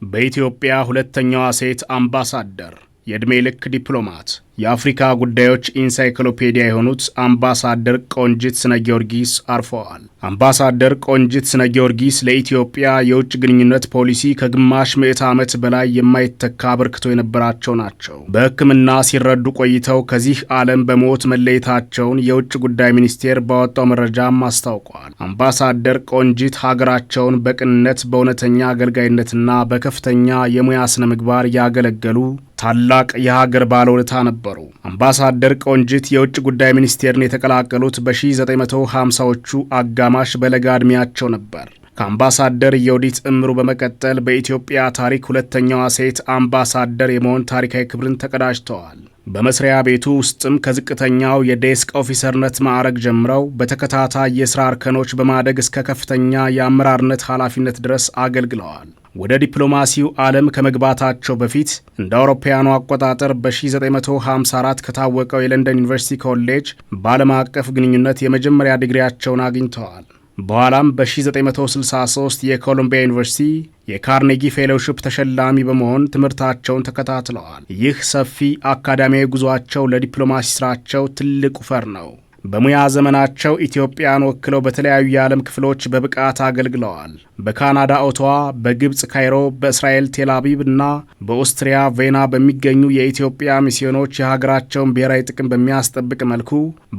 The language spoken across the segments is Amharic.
በኢትዮጵያ ሁለተኛዋ ሴት አምባሳደር የዕድሜ ልክ ዲፕሎማት የአፍሪካ ጉዳዮች ኢንሳይክሎፔዲያ የሆኑት አምባሳደር ቆንጂት ስነ ጊዮርጊስ አርፈዋል። አምባሳደር ቆንጂት ስነ ጊዮርጊስ ለኢትዮጵያ የውጭ ግንኙነት ፖሊሲ ከግማሽ ምዕተ ዓመት በላይ የማይተካ አበርክቶ የነበራቸው ናቸው። በሕክምና ሲረዱ ቆይተው ከዚህ ዓለም በሞት መለየታቸውን የውጭ ጉዳይ ሚኒስቴር ባወጣው መረጃም አስታውቋል። አምባሳደር ቆንጂት ሀገራቸውን በቅንነት በእውነተኛ አገልጋይነትና በከፍተኛ የሙያ ስነ ምግባር ያገለገሉ ታላቅ የሀገር ባለውለታ ነበሩ። አምባሳደር ቆንጂት የውጭ ጉዳይ ሚኒስቴርን የተቀላቀሉት በ1950ዎቹ አጋማሽ በለጋ ዕድሜያቸው ነበር። ከአምባሳደር የውዲት እምሩ በመቀጠል በኢትዮጵያ ታሪክ ሁለተኛዋ ሴት አምባሳደር የመሆን ታሪካዊ ክብርን ተቀዳጅተዋል። በመስሪያ ቤቱ ውስጥም ከዝቅተኛው የዴስክ ኦፊሰርነት ማዕረግ ጀምረው በተከታታይ የሥራ እርከኖች በማደግ እስከ ከፍተኛ የአመራርነት ኃላፊነት ድረስ አገልግለዋል። ወደ ዲፕሎማሲው ዓለም ከመግባታቸው በፊት እንደ አውሮፓውያኑ አቆጣጠር በ1954 ከታወቀው የለንደን ዩኒቨርሲቲ ኮሌጅ በዓለም አቀፍ ግንኙነት የመጀመሪያ ዲግሪያቸውን አግኝተዋል። በኋላም በ1963 የኮሎምቢያ ዩኒቨርሲቲ የካርኔጊ ፌሎውሺፕ ተሸላሚ በመሆን ትምህርታቸውን ተከታትለዋል። ይህ ሰፊ አካዳሚያዊ ጉዟቸው ለዲፕሎማሲ ስራቸው ትልቅ ፈር ነው። በሙያ ዘመናቸው ኢትዮጵያን ወክለው በተለያዩ የዓለም ክፍሎች በብቃት አገልግለዋል። በካናዳ ኦቶዋ፣ በግብፅ ካይሮ፣ በእስራኤል ቴል አቪቭ እና በኦስትሪያ ቬና በሚገኙ የኢትዮጵያ ሚስዮኖች የሀገራቸውን ብሔራዊ ጥቅም በሚያስጠብቅ መልኩ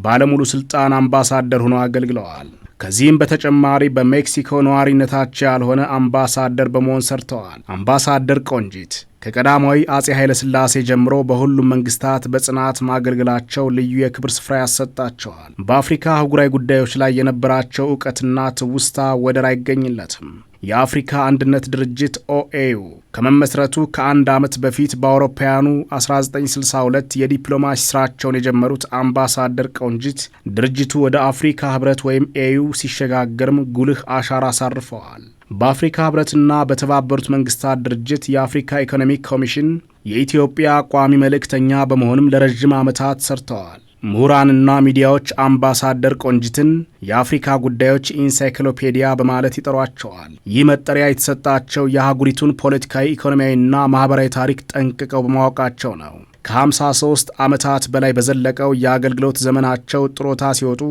ባለሙሉ ስልጣን አምባሳደር ሆነው አገልግለዋል። ከዚህም በተጨማሪ በሜክሲኮ ነዋሪነታቸው ያልሆነ አምባሳደር በመሆን ሰርተዋል። አምባሳደር ቆንጂት ከቀዳማዊ አጼ ኃይለ ሥላሴ ጀምሮ በሁሉም መንግስታት በጽናት ማገልገላቸው ልዩ የክብር ስፍራ ያሰጣቸዋል። በአፍሪካ አህጉራዊ ጉዳዮች ላይ የነበራቸው ዕውቀትና ትውስታ ወደር አይገኝለትም። የአፍሪካ አንድነት ድርጅት ኦኤዩ ከመመስረቱ ከአንድ ዓመት በፊት በአውሮፓውያኑ 1962 የዲፕሎማሲ ስራቸውን የጀመሩት አምባሳደር ቆንጂት ድርጅቱ ወደ አፍሪካ ህብረት ወይም ኤዩ ሲሸጋገርም ጉልህ አሻራ አሳርፈዋል። በአፍሪካ ህብረትና በተባበሩት መንግስታት ድርጅት የአፍሪካ ኢኮኖሚክ ኮሚሽን የኢትዮጵያ ቋሚ መልእክተኛ በመሆንም ለረዥም ዓመታት ሰርተዋል። ምሁራንና ሚዲያዎች አምባሳደር ቆንጂትን የአፍሪካ ጉዳዮች ኢንሳይክሎፔዲያ በማለት ይጠሯቸዋል። ይህ መጠሪያ የተሰጣቸው የአህጉሪቱን ፖለቲካዊ፣ ኢኮኖሚያዊና ማኅበራዊ ታሪክ ጠንቅቀው በማወቃቸው ነው። ከ53 ዓመታት በላይ በዘለቀው የአገልግሎት ዘመናቸው ጥሮታ ሲወጡ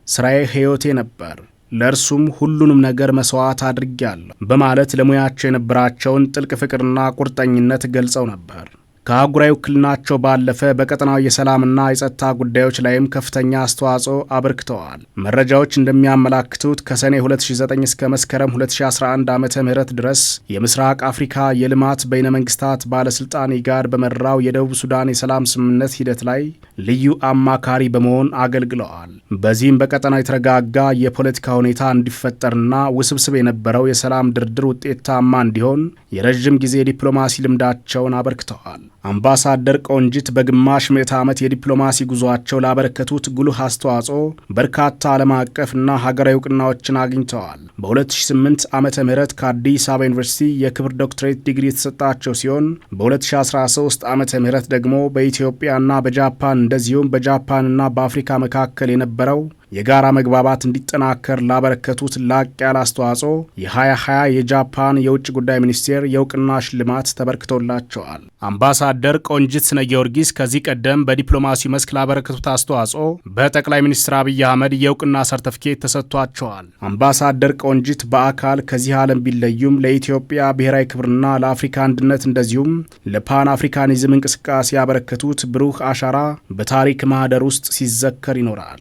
ስራዬ ሕይወቴ ነበር፣ ለእርሱም ሁሉንም ነገር መሥዋዕት አድርጌያለሁ በማለት ለሙያቸው የነበራቸውን ጥልቅ ፍቅርና ቁርጠኝነት ገልጸው ነበር። ከአህጉራዊ ውክልናቸው ባለፈ በቀጠናው የሰላምና የጸጥታ ጉዳዮች ላይም ከፍተኛ አስተዋጽኦ አበርክተዋል። መረጃዎች እንደሚያመላክቱት ከሰኔ 2009 እስከ መስከረም 2011 ዓ.ም ድረስ የምስራቅ አፍሪካ የልማት በይነ መንግስታት ባለስልጣን ኢጋድ በመራው የደቡብ ሱዳን የሰላም ስምምነት ሂደት ላይ ልዩ አማካሪ በመሆን አገልግለዋል። በዚህም በቀጠናው የተረጋጋ የፖለቲካ ሁኔታ እንዲፈጠርና ውስብስብ የነበረው የሰላም ድርድር ውጤታማ እንዲሆን የረዥም ጊዜ ዲፕሎማሲ ልምዳቸውን አበርክተዋል። አምባሳደር ቆንጂት በግማሽ ምዕተ ዓመት የዲፕሎማሲ ጉዟቸው ላበረከቱት ጉልህ አስተዋጽኦ በርካታ ዓለም አቀፍና ሀገራዊ እውቅናዎችን አግኝተዋል። በ2008 ዓመተ ምህረት ከአዲስ አበባ ዩኒቨርሲቲ የክብር ዶክትሬት ዲግሪ የተሰጣቸው ሲሆን በ2013 ዓመተ ምህረት ደግሞ በኢትዮጵያና በጃፓን እንደዚሁም በጃፓንና በአፍሪካ መካከል የነበረው የጋራ መግባባት እንዲጠናከር ላበረከቱት ላቅ ያለ አስተዋጽኦ የ2020 የጃፓን የውጭ ጉዳይ ሚኒስቴር የእውቅና ሽልማት ተበርክቶላቸዋል። አምባሳደር ቆንጂት ስነ ጊዮርጊስ ከዚህ ቀደም በዲፕሎማሲ መስክ ላበረከቱት አስተዋጽኦ በጠቅላይ ሚኒስትር አብይ አህመድ የእውቅና ሰርተፍኬት ተሰጥቷቸዋል። አምባሳደር ቆንጂት በአካል ከዚህ ዓለም ቢለዩም ለኢትዮጵያ ብሔራዊ ክብርና ለአፍሪካ አንድነት እንደዚሁም ለፓን አፍሪካኒዝም እንቅስቃሴ ያበረከቱት ብሩህ አሻራ በታሪክ ማህደር ውስጥ ሲዘከር ይኖራል።